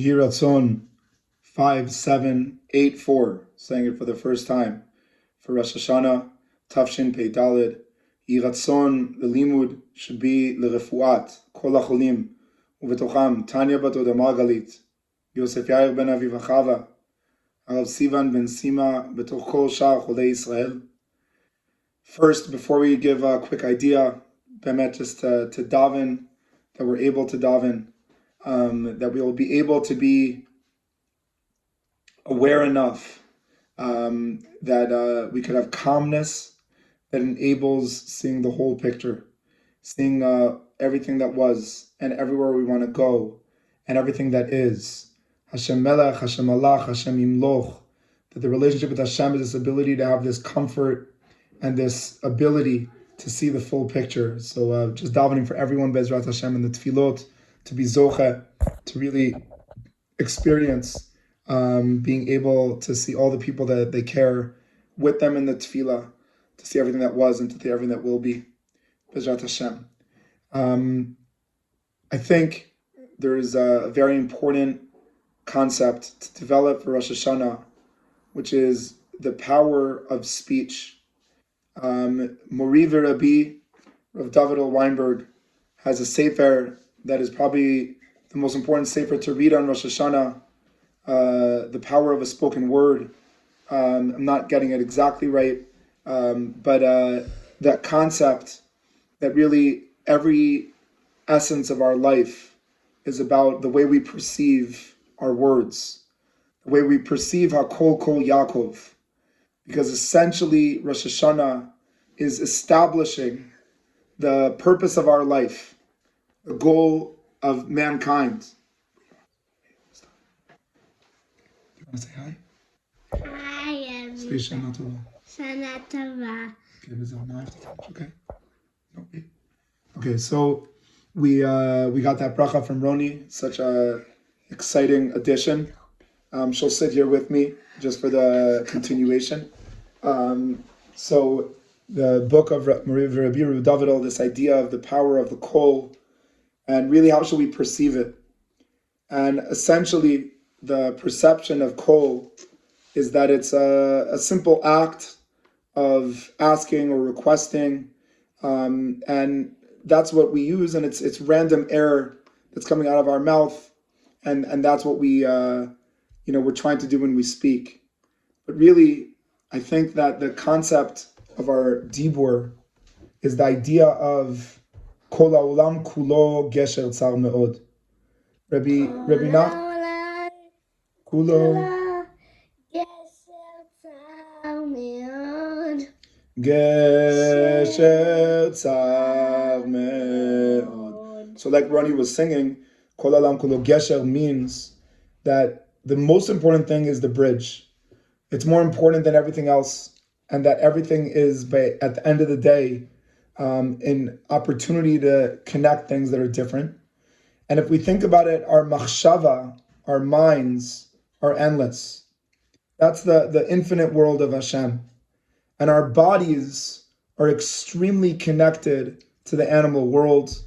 Yehi Ratzon 5784, saying it for the first time for Rosh Hashanah, Tafshin Pei Dalid. Yehi Ratzon, the limud should be L'Refuat, Kol HaCholim, Uvetocham, Tanya Bat Oda Margalit, Yosef Yair ben Aviv Achava, Arav Sivan ben Sima, Betoch Kol Shar Cholei Yisrael. First, before we give a quick idea, Bemet, just to daven, that we're able to daven, that we will be able to be aware enough that we could have calmness that enables seeing the whole picture, seeing everything that was and everywhere we want to go and everything that is. Hashem Melech, Hashem Malach, Hashem Yimloch, that the relationship with Hashem is this ability to have this comfort and this ability to see the full picture. So just davening for everyone, Bezrat Hashem, in the tefillot, to be zoche, to really experience being able to see all the people that they care with them in the tefillah, to see everything that was and to see everything that will be. Bezrat Hashem. I think there is a very important concept to develop for Rosh Hashanah, which is the power of speech. Mori V'Rabbi, Rav David L. Weinberg, has a sefer that is probably the most important sefer to read on Rosh Hashanah, The Power of a Spoken Word. I'm not getting it exactly right, but that concept that really every essence of our life is about the way we perceive our words, the way we perceive HaKol Kol Yaakov. Because essentially Rosh Hashanah is establishing the purpose of our life, the goal of mankind. Do you want to say hi? Hi, everyone. Shana Tova. Shana Tova. Okay, but now I have to touch, okay? No, wait. Okay, so we got that bracha from Roni, such a exciting addition. She'll sit here with me just for the continuation. So the book of Mori V'Rabbi Rav David, this idea of the power of the kol, and really how should we perceive it? And essentially the perception of kol is that it's a simple act of asking or requesting, and that's what we use, and it's random air that's coming out of our mouth, and that's what we we're trying to do when we speak. But really, I think that the concept of our dibur is the idea of kol ha'olam kulo gesher tzar me'od. Rabbi Nach kulo gesher tzar me'od. So like Ronnie was singing, kol ha'olam kulo gesher means that the most important thing is the bridge. It's more important than everything else, and that everything is, at the end of the day, an opportunity to connect things that are different. And if we think about it, our machshava, our minds, are endless. That's the infinite world of Hashem. And our bodies are extremely connected to the animal world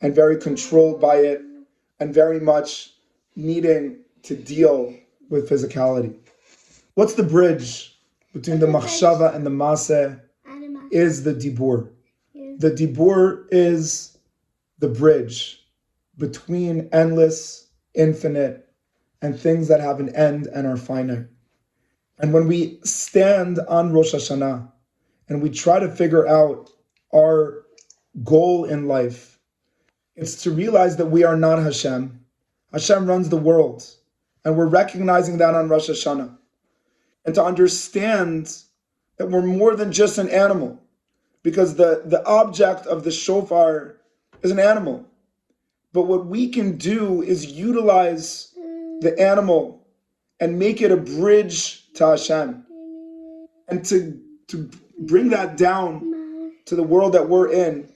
and very controlled by it and very much needing to deal with physicality. What's the bridge between the machshava and the maseh? Is the dibur. The dibur is the bridge between endless, infinite, and things that have an end and are finite. And when we stand on Rosh Hashanah and we try to figure out our goal in life, it's to realize that we are not Hashem. Hashem runs the world, and we're recognizing that on Rosh Hashanah. And to understand that we're more than just an animal, because the object of the shofar is an animal. But what we can do is utilize the animal and make it a bridge to Hashem. And to bring that down to the world that we're in,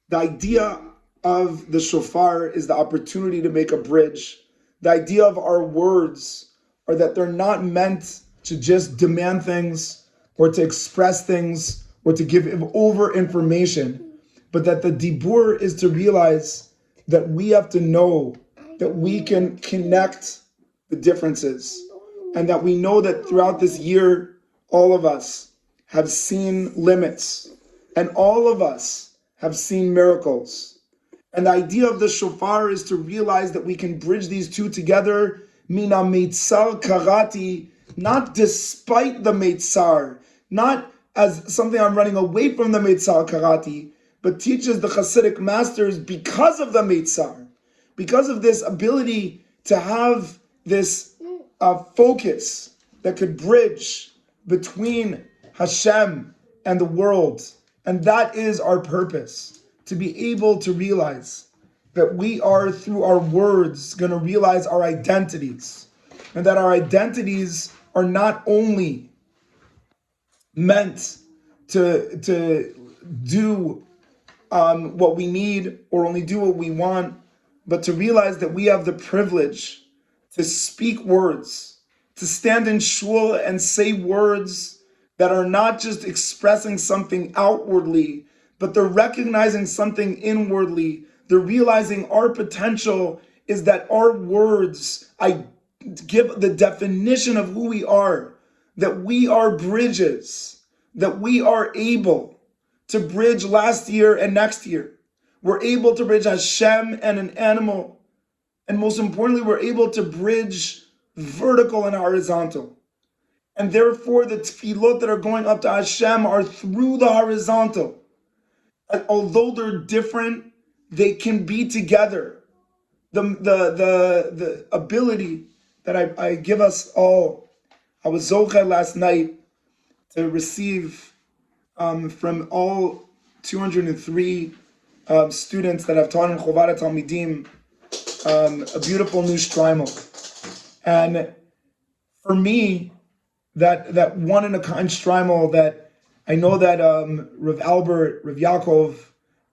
the idea of the shofar is the opportunity to make a bridge. The idea of our words are that they're not meant to just demand things or to express things or to give over information, but that the dibur is to realize that we have to know that we can connect the differences, and that we know that throughout this year, all of us have seen limits, and all of us have seen miracles. And the idea of the shofar is to realize that we can bridge these two together, mina meitzar karati, not despite the meitzar, not as something I'm running away from the meitzar karati, but teaches the Hasidic masters because of the meitzar, because of this ability to have this focus that could bridge between Hashem and the world. And that is our purpose, to be able to realize that we are, through our words, going to realize our identities. And that our identities are not only meant to do what we need or only do what we want, but to realize that we have the privilege to speak words, to stand in shul and say words that are not just expressing something outwardly, but they're recognizing something inwardly. They're realizing our potential is that our words, I give the definition of who we are, that we are bridges, that we are able to bridge last year and next year. We're able to bridge Hashem and an animal. And most importantly, we're able to bridge vertical and horizontal. And therefore, the tefillot that are going up to Hashem are through the horizontal. And although they're different, they can be together. The ability that I give us all. I was zocheh last night to receive from all 203 students that I've taught in Chovat Talmidim a beautiful new shtreimel. And for me, that one-in-a-kind shtreimel that I know that Rav Albert, Rav Yaakov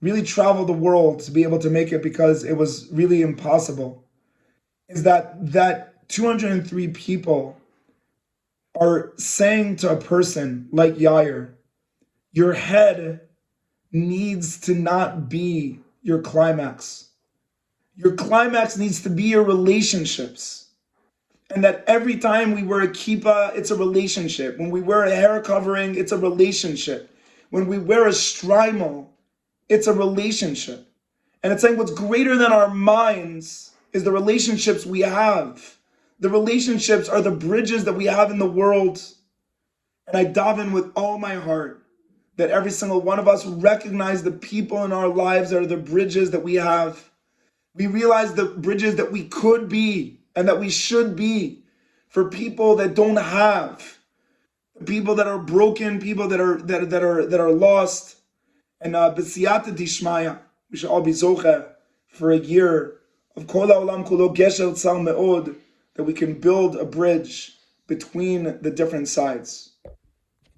really traveled the world to be able to make it, because it was really impossible, is that 203 people are saying to a person like Yair, your head needs to not be your climax. Your climax needs to be your relationships. And that every time we wear a kippah, it's a relationship. When we wear a hair covering, it's a relationship. When we wear a shtreimel, it's a relationship. And it's saying what's greater than our minds is the relationships we have. The relationships are the bridges that we have in the world. And I daven with all my heart that every single one of us recognize the people in our lives that are the bridges that we have. We realize the bridges that we could be and that we should be for people that don't have, people that are broken, people that are lost. And b'siyata dishmaya, we should all be zocheh for a year of kol ha'olam kulo gesher tzar me'od, that we can build a bridge between the different sides.